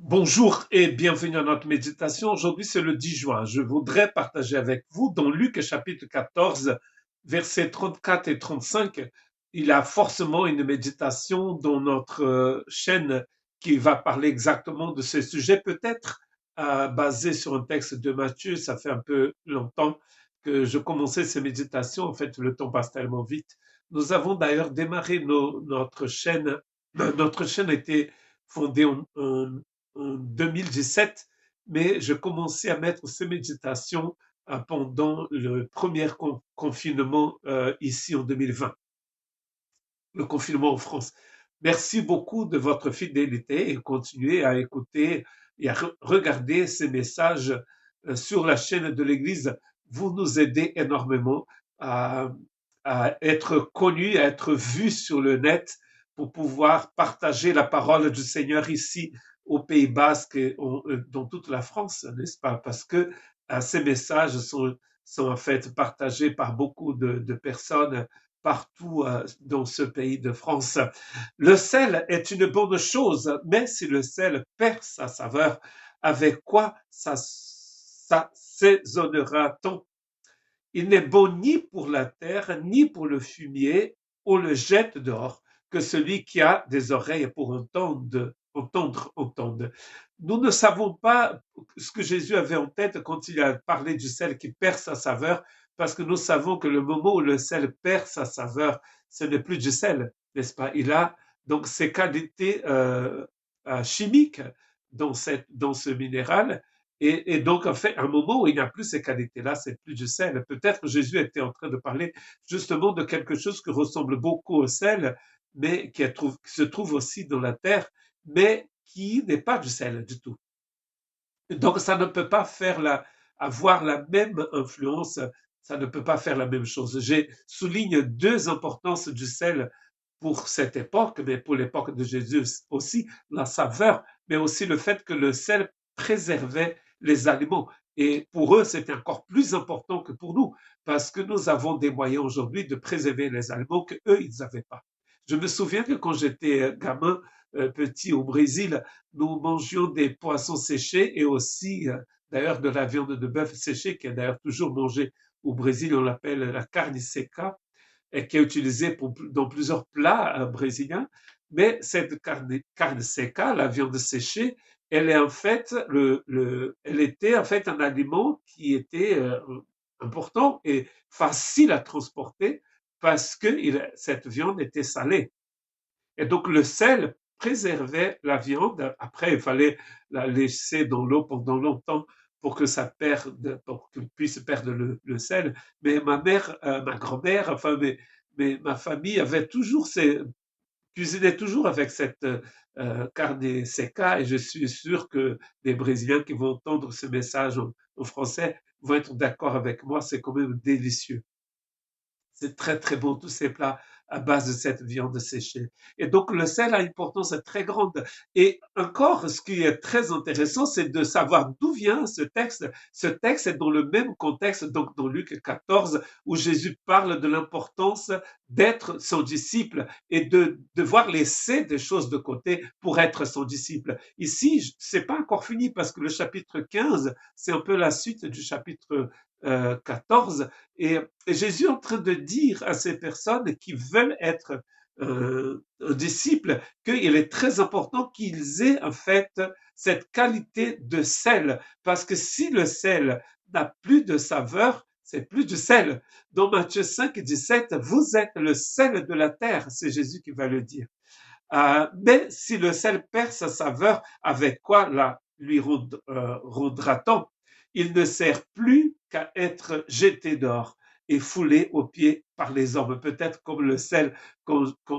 Bonjour et bienvenue à notre méditation. Aujourd'hui, c'est le 10 juin. Je voudrais partager avec vous dans Luc chapitre 14, versets 34 et 35. Il y a forcément une méditation dans notre chaîne qui va parler exactement de ce sujet, peut-être basé sur un texte de Matthieu. Ça fait un peu longtemps que je commençais ces méditations. En fait, le temps passe tellement vite. Nous avons d'ailleurs démarré notre chaîne. Notre chaîne a été fondée en 2017, mais je commençais à mettre ces méditations pendant le premier confinement ici en 2020, le confinement en France. Merci beaucoup de votre fidélité et continuez à écouter et à regarder ces messages sur la chaîne de l'Église. Vous nous aidez énormément à, à être connus, à être vus sur le net pour pouvoir partager la parole du Seigneur ici au Pays Basque et dans toute la France, n'est-ce pas? Parce que ces messages sont en fait partagés par beaucoup de personnes partout dans ce pays de France. Le sel est une bonne chose, mais si le sel perd sa saveur, avec quoi s'assaisonnera-t-on? Il n'est bon ni pour la terre, ni pour le fumier, on le jette dehors, que celui qui a des oreilles pour entendre. Nous ne savons pas ce que Jésus avait en tête quand il a parlé du sel qui perd sa saveur, parce que nous savons que le moment où le sel perd sa saveur, ce n'est plus du sel, n'est-ce pas? Il a donc ses qualités chimiques dans ce minéral, et donc, en fait, à un moment où il n'y a plus ces qualités-là, c'est plus du sel. Peut-être que Jésus était en train de parler justement de quelque chose qui ressemble beaucoup au sel, mais qui se trouve aussi dans la terre, mais qui n'est pas du sel du tout. Donc, ça ne peut pas avoir la même influence, ça ne peut pas faire la même chose. Je souligne deux importances du sel pour cette époque, mais pour l'époque de Jésus aussi, la saveur, mais aussi le fait que le sel préservait les aliments. Et pour eux, c'était encore plus important que pour nous, parce que nous avons des moyens aujourd'hui de préserver les aliments que eux, ils n'avaient pas. Je me souviens que quand j'étais gamin, petit au Brésil, nous mangions des poissons séchés et aussi, d'ailleurs, de la viande de bœuf séchée, qui est d'ailleurs toujours mangée au Brésil, on l'appelle la carne seca, et qui est utilisée dans plusieurs plats brésiliens. Mais cette carne seca, la viande séchée, elle est en fait elle était en fait un aliment qui était important et facile à transporter parce que cette viande était salée. Et donc le sel préservait la viande. Après, il fallait la laisser dans l'eau pendant longtemps pour que ça perde, pour qu'il puisse perdre sel. Mais ma grand-mère, enfin ma famille avait toujours cuisinait toujours avec cette carne seca, et je suis sûr que les Brésiliens qui vont entendre ce message en français vont être d'accord avec moi. C'est quand même délicieux. C'est très très bon, tous ces plats à base de cette viande séchée. Et donc le sel a une importance très grande. Et encore, ce qui est très intéressant, c'est de savoir d'où vient ce texte. Ce texte est dans le même contexte, donc dans Luc 14, où Jésus parle de l'importance d'être son disciple et de devoir laisser des choses de côté pour être son disciple. Ici, c'est pas encore fini parce que le chapitre 15, c'est un peu la suite du chapitre 14, et Jésus est en train de dire à ces personnes qui veulent être un disciple qu'il est très important qu'ils aient en fait cette qualité de sel, parce que si le sel n'a plus de saveur, c'est plus du sel. Dans Matthieu 5, 17, vous êtes le sel de la terre, c'est Jésus qui va le dire. Mais si le sel perd sa saveur, avec quoi lui rendra-t-on? Il ne sert plus qu'à être jeté dehors et foulé aux pieds par les hommes. Peut-être comme le sel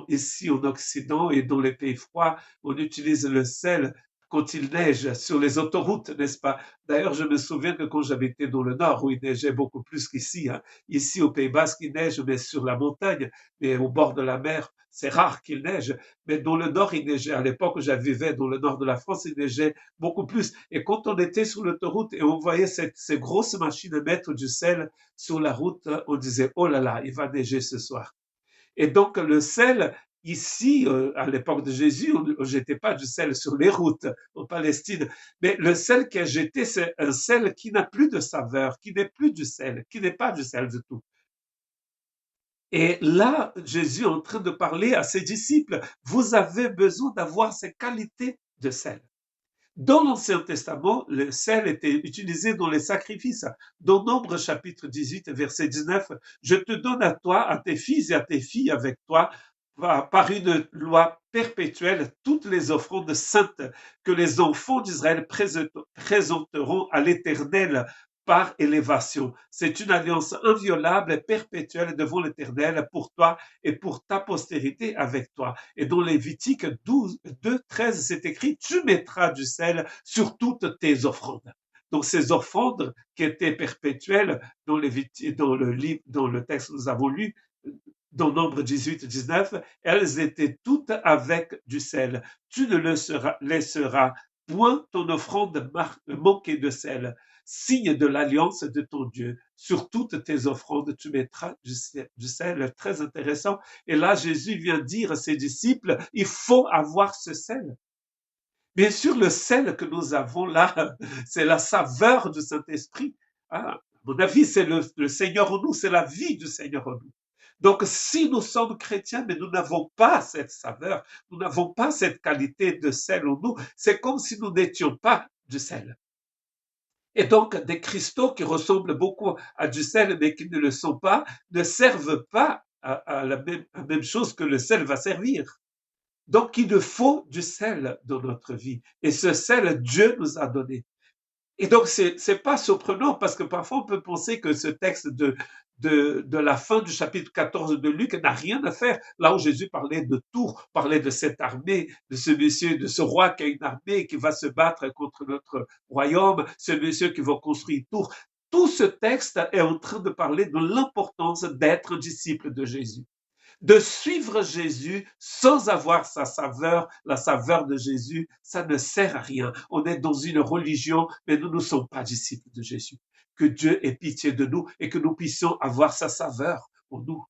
ici en Occident et dans les pays froids, on utilise le sel quand il neige sur les autoroutes, n'est-ce pas? D'ailleurs, je me souviens que quand j'habitais dans le nord, où il neigeait beaucoup plus qu'ici, hein, ici au Pays Basque, il neige, mais sur la montagne, mais au bord de la mer, c'est rare qu'il neige. Mais dans le nord, il neigeait. À l'époque où je vivais dans le nord de la France, il neigeait beaucoup plus. Et quand on était sur l'autoroute et on voyait ces grosses machines mettre du sel sur la route, on disait, oh là là, il va neiger ce soir. Et donc le sel Ici, à l'époque de Jésus, on ne jetait pas du sel sur les routes en Palestine, mais le sel qui est jeté, c'est un sel qui n'a plus de saveur, qui n'est plus du sel, qui n'est pas du sel du tout. Et là, Jésus est en train de parler à ses disciples, vous avez besoin d'avoir ces qualités de sel. Dans l'Ancien Testament, le sel était utilisé dans les sacrifices. Dans Nombre chapitre 18, verset 19, je te donne à toi, à tes fils et à tes filles avec toi, par une loi perpétuelle, toutes les offrandes saintes que les enfants d'Israël présenteront à l'Éternel par élévation. C'est une alliance inviolable et perpétuelle devant l'Éternel pour toi et pour ta postérité avec toi. Et dans Lévitique 12, 2, 13, c'est écrit, tu mettras du sel sur toutes tes offrandes. Donc ces offrandes qui étaient perpétuelles dans, dans le texte que nous avons lu, dans Nombre 18, 19, elles étaient toutes avec du sel. Tu ne laisseras point ton offrande manquer de sel. Signe de l'alliance de ton Dieu. Sur toutes tes offrandes, tu mettras du sel. Très intéressant. Et là, Jésus vient dire à ses disciples, il faut avoir ce sel. Bien sûr, le sel que nous avons là, c'est la saveur du Saint-Esprit. Ah, à mon avis, c'est le Seigneur en nous, c'est la vie du Seigneur en nous. Donc, si nous sommes chrétiens, mais nous n'avons pas cette saveur, nous n'avons pas cette qualité de sel en nous, c'est comme si nous n'étions pas du sel. Et donc, des cristaux qui ressemblent beaucoup à du sel, mais qui ne le sont pas, ne servent pas à la même chose que le sel va servir. Donc, il nous faut du sel dans notre vie. Et ce sel, Dieu nous a donné. Et donc, c'est pas surprenant parce que parfois on peut penser que ce texte de la fin du chapitre 14 de Luc n'a rien à faire. Là où Jésus parlait de Tours, parlait de cette armée, de ce monsieur, de ce roi qui a une armée qui va se battre contre notre royaume, ce monsieur qui va construire Tours. Tout ce texte est en train de parler de l'importance d'être disciple de Jésus, de suivre Jésus sans avoir sa saveur, la saveur de Jésus, ça ne sert à rien. On est dans une religion, mais nous ne sommes pas disciples de Jésus. Que Dieu ait pitié de nous et que nous puissions avoir sa saveur pour nous.